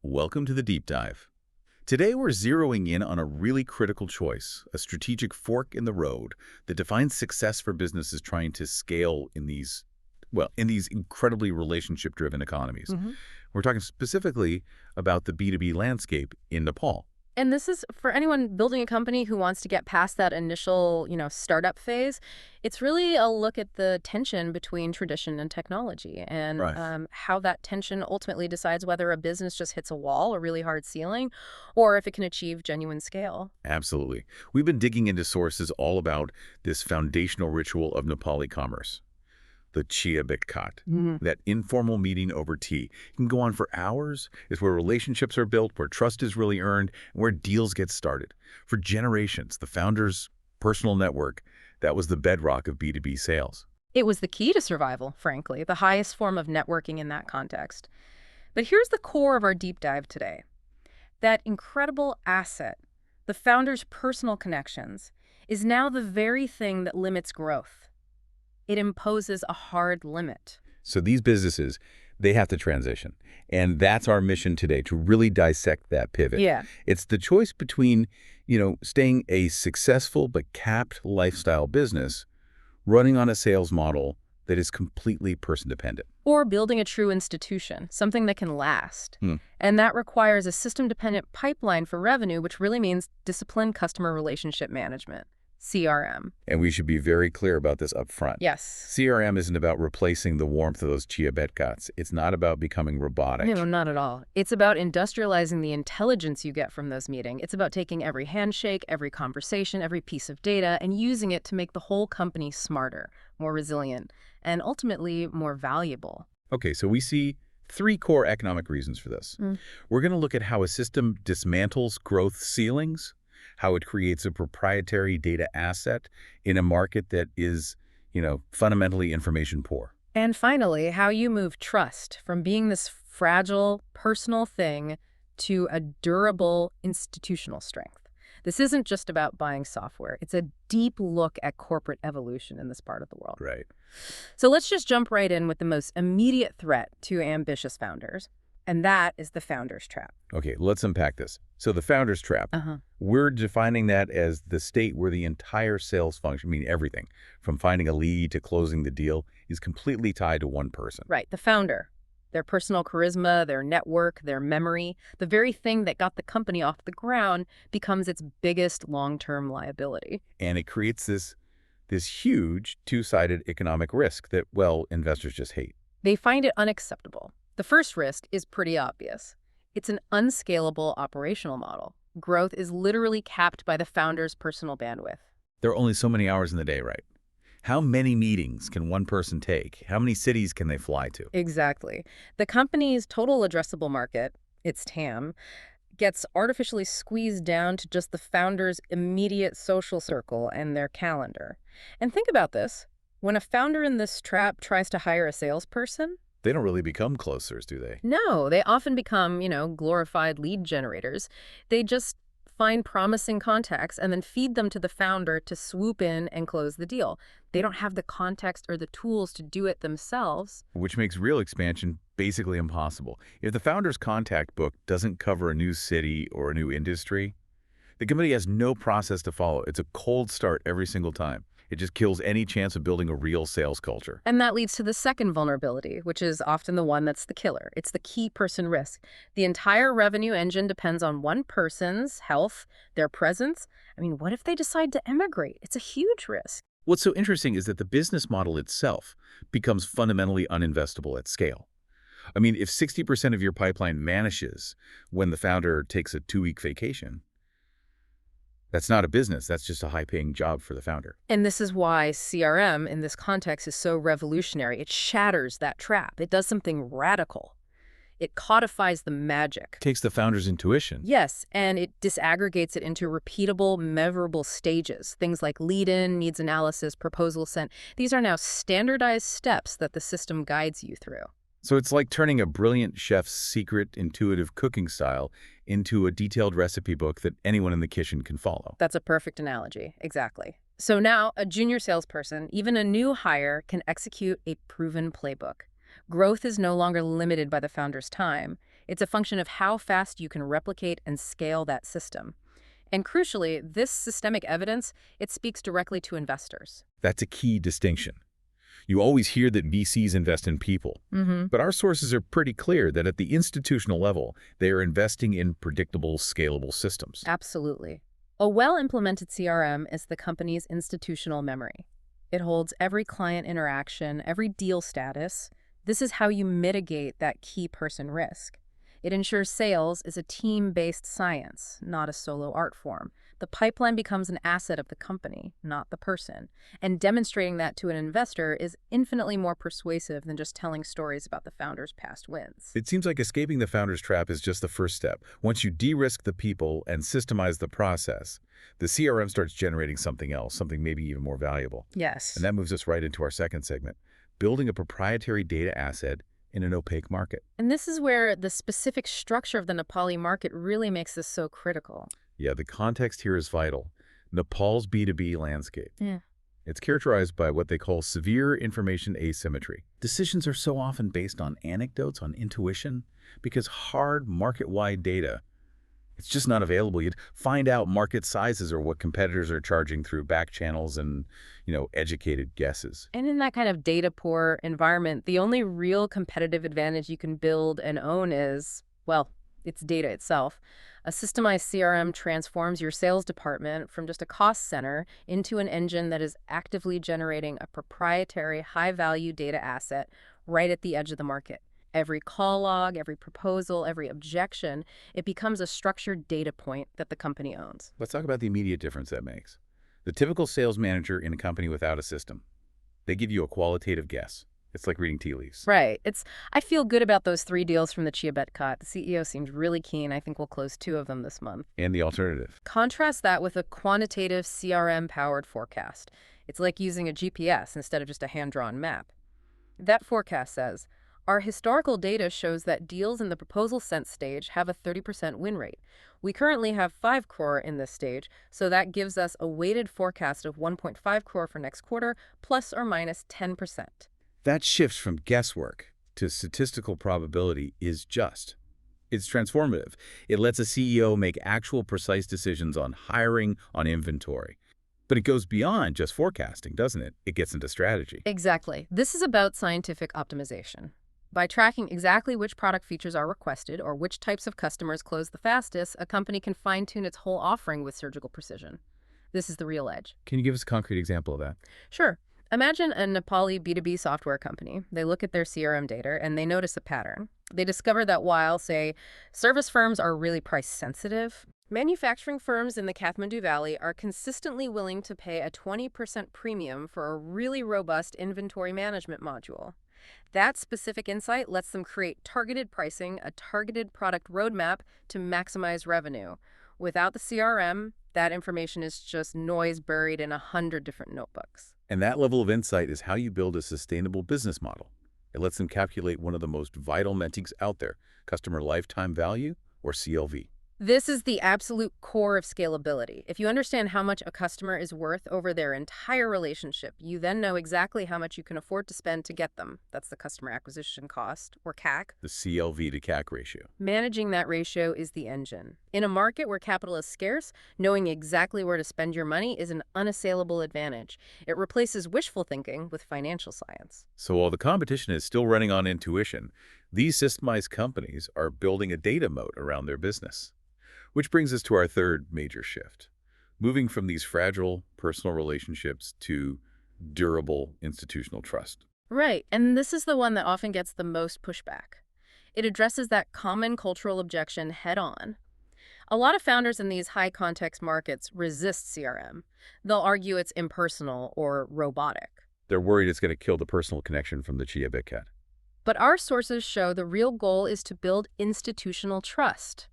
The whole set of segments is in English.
Welcome to the Deep Dive. Today we're zeroing in on a really critical choice, a strategic fork in the road that defines success for businesses trying to scale in these incredibly relationship-driven economies. hmm We're talking specifically about the B2B landscape in Nepal. And this is for anyone building a company who wants to get past that initial, startup phase. It's really a look at the tension between tradition and technology and Right. how that tension ultimately decides whether a business just hits a wall, a really hard ceiling, or if it can achieve genuine scale. Absolutely. We've been digging into sources all about this foundational ritual of Nepali commerce, the Chiya, that informal meeting over tea. It can go on for hours. It's where relationships are built, where trust is really earned, and where deals get started. For generations, the founder's personal network, that was the bedrock of B2B sales. It was the key to survival, frankly, the highest form of networking in that context. But here's the core of our deep dive today. That incredible asset, the founder's personal connections, is now the very thing that limits growth. It imposes a hard limit. So these businesses, they have to transition. And that's our mission today, to really dissect that pivot. Yeah. It's the choice between, staying a successful but capped lifestyle business, running on a sales model that is completely person-dependent. Or building a true institution, something that can last. Hmm. And that requires a system-dependent pipeline for revenue, which really means disciplined customer relationship management, CRM. And we should be very clear about this up front. Yes. CRM isn't about replacing the warmth of those Chiya. It's not about becoming robotic. No, not at all. It's about industrializing the intelligence you get from those meetings. It's about taking every handshake, every conversation, every piece of data, and using it to make the whole company smarter, more resilient, and ultimately more valuable. Okay, so we see three core economic reasons for this. We're going to look at how a system dismantles growth ceilings, how it creates a proprietary data asset in a market that is, fundamentally information poor. And finally, how you move trust from being this fragile, personal thing to a durable institutional strength. This isn't just about buying software. It's a deep look at corporate evolution in this part of the world. Right. So let's just jump right in with the most immediate threat to ambitious founders, and that is the founder's trap. Okay, let's unpack this. So the founder's trap, we're defining that as the state where the entire sales function, everything, from finding a lead to closing the deal, is completely tied to one person. Right, the founder. Their personal charisma, their network, their memory, the very thing that got the company off the ground becomes its biggest long-term liability. And it creates this huge two-sided economic risk that, investors just hate. They find it unacceptable. The first risk is pretty obvious. It's an unscalable operational model. Growth is literally capped by the founder's personal bandwidth. There are only so many hours in the day, right? How many meetings can one person take? How many cities can they fly to? Exactly. The company's total addressable market, its TAM, gets artificially squeezed down to just the founder's immediate social circle and their calendar. And think about this. When a founder in this trap tries to hire a salesperson, They don't really become closers, do they? no, they often become, glorified lead generators. They just find promising contacts and then feed them to the founder to swoop in and close the deal. They don't have the context or the tools to do it themselves. Which makes real expansion basically impossible. If the founder's contact book doesn't cover a new city or a new industry, the company has no process to follow. It's a cold start every single time. It just kills any chance of building a real sales culture. And that leads to the second vulnerability, which is often the one that's the killer. It's the key person risk. The entire revenue engine depends on one person's health, their presence. What if they decide to emigrate? It's a huge risk. What's so interesting is that the business model itself becomes fundamentally uninvestable at scale. If 60% of your pipeline vanishes when the founder takes a 2-week vacation, that's not a business. That's just a high-paying job for the founder. And this is why CRM in this context is so revolutionary. It shatters that trap. It does something radical. It codifies the magic. Takes the founder's intuition. Yes, and it disaggregates it into repeatable, measurable stages. Things like lead-in, needs analysis, proposal sent. These are now standardized steps that the system guides you through. So it's like turning a brilliant chef's secret, intuitive cooking style into a detailed recipe book that anyone in the kitchen can follow. That's a perfect analogy. Exactly. So now a junior salesperson, even a new hire, can execute a proven playbook. Growth is no longer limited by the founder's time. It's a function of how fast you can replicate and scale that system. And crucially, this systemic evidence, it speaks directly to investors. That's a key distinction. You always hear that VCs invest in people, but our sources are pretty clear that at the institutional level, they are investing in predictable, scalable systems. Absolutely. A well-implemented CRM is the company's institutional memory. It holds every client interaction, every deal status. This is how you mitigate that key person risk. It ensures sales is a team-based science, not a solo art form. The pipeline becomes an asset of the company, not the person. And demonstrating that to an investor is infinitely more persuasive than just telling stories about the founder's past wins. It seems like escaping the founder's trap is just the first step. Once you de-risk the people and systemize the process, the CRM starts generating something else, something maybe even more valuable. Yes. And that moves us right into our second segment, building a proprietary data asset in an opaque market. And this is where the specific structure of the Nepali market really makes this so critical. Yeah, the context here is vital. Nepal's B2B landscape. Yeah. It's characterized by what they call severe information asymmetry. Decisions are so often based on anecdotes, on intuition, because hard market-wide data, it's just not available. You'd find out market sizes or what competitors are charging through back channels and, educated guesses. And in that kind of data-poor environment, the only real competitive advantage you can build and own is, well, it's data itself. A systemized CRM transforms your sales department from just a cost center into an engine that is actively generating a proprietary, high-value data asset right at the edge of the market. Every call log, every proposal, every objection, it becomes a structured data point that the company owns. Let's talk about the immediate difference that makes. The typical sales manager in a company without a system, they give you a qualitative guess. It's like reading tea leaves. Right. I feel good about those 3 deals from the Chiya. The CEO seems really keen. I think we'll close 2 of them this month. And the alternative. Contrast that with a quantitative CRM-powered forecast. It's like using a GPS instead of just a hand-drawn map. That forecast says, our historical data shows that deals in the proposal sent stage have a 30% win rate. We currently have 5 crore in this stage, so that gives us a weighted forecast of 1.5 crore for next quarter, plus or minus 10%. That shift from guesswork to statistical probability is just. It's transformative. It lets a CEO make actual precise decisions on hiring, on inventory. But it goes beyond just forecasting, doesn't it? It gets into strategy. Exactly. This is about scientific optimization. By tracking exactly which product features are requested or which types of customers close the fastest, a company can fine-tune its whole offering with surgical precision. This is the real edge. Can you give us a concrete example of that? Sure. Imagine a Nepali B2B software company. They look at their CRM data and they notice a pattern. They discover that while, say, service firms are really price sensitive, manufacturing firms in the Kathmandu Valley are consistently willing to pay a 20% premium for a really robust inventory management module. That specific insight lets them create targeted pricing, a targeted product roadmap to maximize revenue. Without the CRM, that information is just noise buried in 100 different notebooks. And that level of insight is how you build a sustainable business model. It lets them calculate one of the most vital metrics out there, customer lifetime value, or CLV. This is the absolute core of scalability. If you understand how much a customer is worth over their entire relationship, you then know exactly how much you can afford to spend to get them. That's the customer acquisition cost, or CAC. The CLV to CAC ratio. Managing that ratio is the engine. In a market where capital is scarce, knowing exactly where to spend your money is an unassailable advantage. It replaces wishful thinking with financial science. So while the competition is still running on intuition, these systemized companies are building a data moat around their business. Which brings us to our third major shift, moving from these fragile personal relationships to durable institutional trust. Right, and this is the one that often gets the most pushback. It addresses that common cultural objection head-on. A lot of founders in these high-context markets resist CRM. They'll argue it's impersonal or robotic. They're worried it's going to kill the personal connection from the Chiya. But our sources show the real goal is to build institutional trust.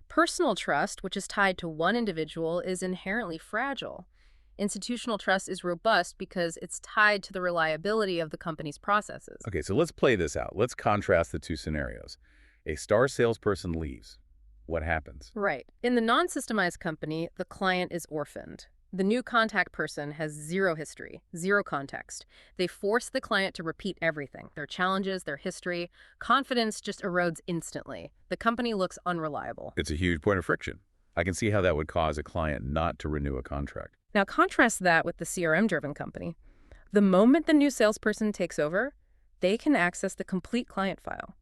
Personal trust, which is tied to one individual, is inherently fragile. Institutional trust is robust because it's tied to the reliability of the company's processes. Okay, so let's play this out. Let's contrast the 2 scenarios. A star salesperson leaves. What happens? Right. In the non-systemized company, the client is orphaned. The new contact person has zero history, zero context. They force the client to repeat everything, their challenges, their history. Confidence just erodes instantly. The company looks unreliable. It's a huge point of friction. I can see how that would cause a client not to renew a contract. Now contrast that with the CRM-driven company. The moment the new salesperson takes over, they can access the complete client file.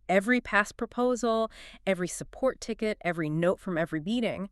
Every past proposal, every support ticket, every note from every meeting.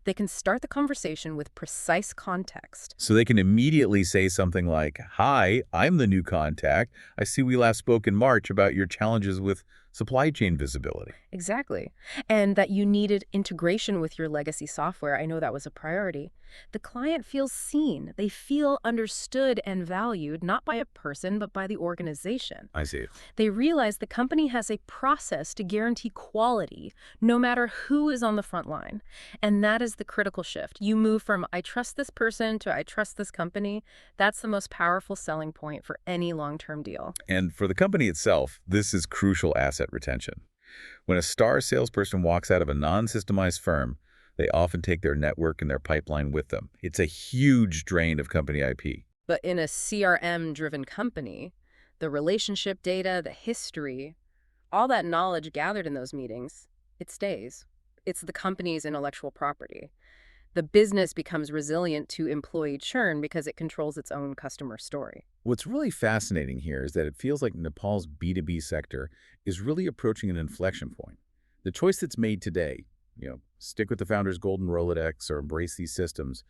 They can start the conversation with precise context. So they can immediately say something like, "Hi, I'm the new contact. I see we last spoke in March about your challenges with supply chain visibility." Exactly. And that you needed integration with your legacy software. I know that was a priority. The client feels seen. They feel understood and valued, not by a person, but by the organization. I see. They realize the company has a process to guarantee quality, no matter who is on the front line. And that is the critical shift. You move from "I trust this person" to "I trust this company." That's the most powerful selling point for any long-term deal. And for the company itself, this is crucial asset retention. When a star salesperson walks out of a non-systemized firm, they often take their network and their pipeline with them. It's a huge drain of company IP. But in a CRM-driven company, the relationship data, the history, all that knowledge gathered in those meetings, it stays. It's the company's intellectual property. The business becomes resilient to employee churn because it controls its own customer story. What's really fascinating here is that it feels like Nepal's B2B sector is really approaching an inflection point. The choice that's made today, stick with the founder's golden Rolodex or embrace these systems,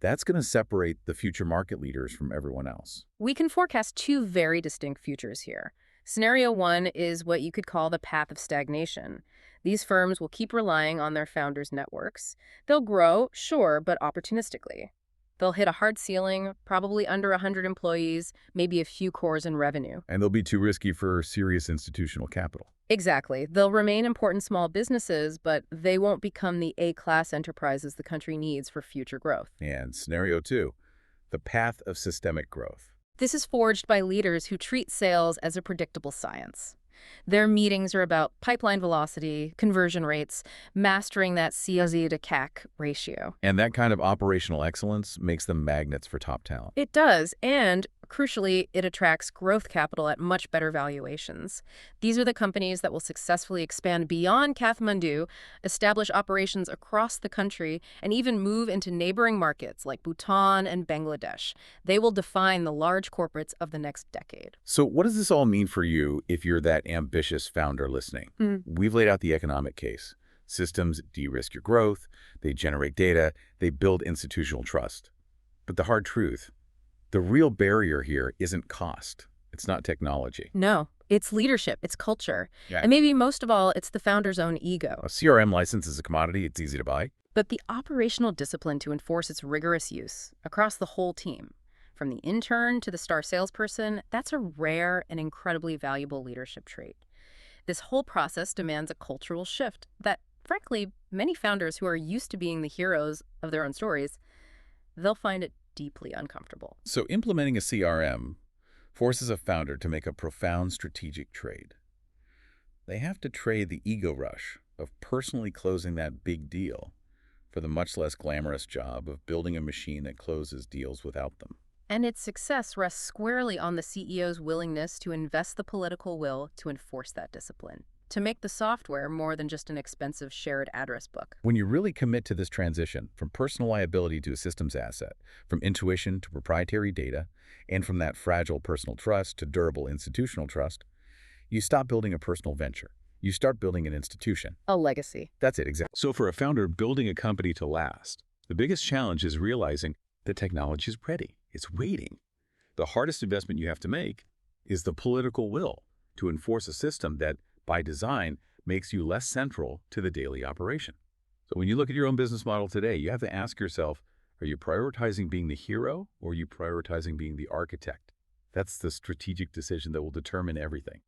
that's going to separate the future market leaders from everyone else. We can forecast two very distinct futures here. Scenario one is what you could call the path of stagnation. These firms will keep relying on their founders' networks. They'll grow, sure, but opportunistically. They'll hit a hard ceiling, probably under 100 employees, maybe a few cores in revenue. And they'll be too risky for serious institutional capital. Exactly. They'll remain important small businesses, but they won't become the A-class enterprises the country needs for future growth. And scenario two, the path of systemic growth. This is forged by leaders who treat sales as a predictable science. Their meetings are about pipeline velocity, conversion rates, mastering that CLZ to CAC ratio. And that kind of operational excellence makes them magnets for top talent. It does, and crucially, it attracts growth capital at much better valuations. These are the companies that will successfully expand beyond Kathmandu, establish operations across the country, and even move into neighboring markets like Bhutan and Bangladesh. They will define the large corporates of the next decade. So what does this all mean for you if you're that ambitious founder listening? We've laid out the economic case. Systems de-risk your growth, they generate data, they build institutional trust. But the hard truth, the real barrier here isn't cost. It's not technology. No, it's leadership, it's culture. Yeah. And maybe most of all, it's the founder's own ego. A CRM license is a commodity. It's easy to buy. But the operational discipline to enforce its rigorous use across the whole team, from the intern to the star salesperson, that's a rare and incredibly valuable leadership trait. This whole process demands a cultural shift that, frankly, many founders who are used to being the heroes of their own stories, they'll find it deeply uncomfortable. So implementing a CRM forces a founder to make a profound strategic trade. They have to trade the ego rush of personally closing that big deal for the much less glamorous job of building a machine that closes deals without them. And its success rests squarely on the CEO's willingness to invest the political will to enforce that discipline, to make the software more than just an expensive shared address book. When you really commit to this transition from personal liability to a systems asset, from intuition to proprietary data, and from that fragile personal trust to durable institutional trust, you stop building a personal venture. You start building an institution. A legacy. That's it, exactly. So for a founder building a company to last, the biggest challenge is realizing the technology is ready. It's waiting. The hardest investment you have to make is the political will to enforce a system that, by design, makes you less central to the daily operation. So when you look at your own business model today, you have to ask yourself, are you prioritizing being the hero or are you prioritizing being the architect? That's the strategic decision that will determine everything.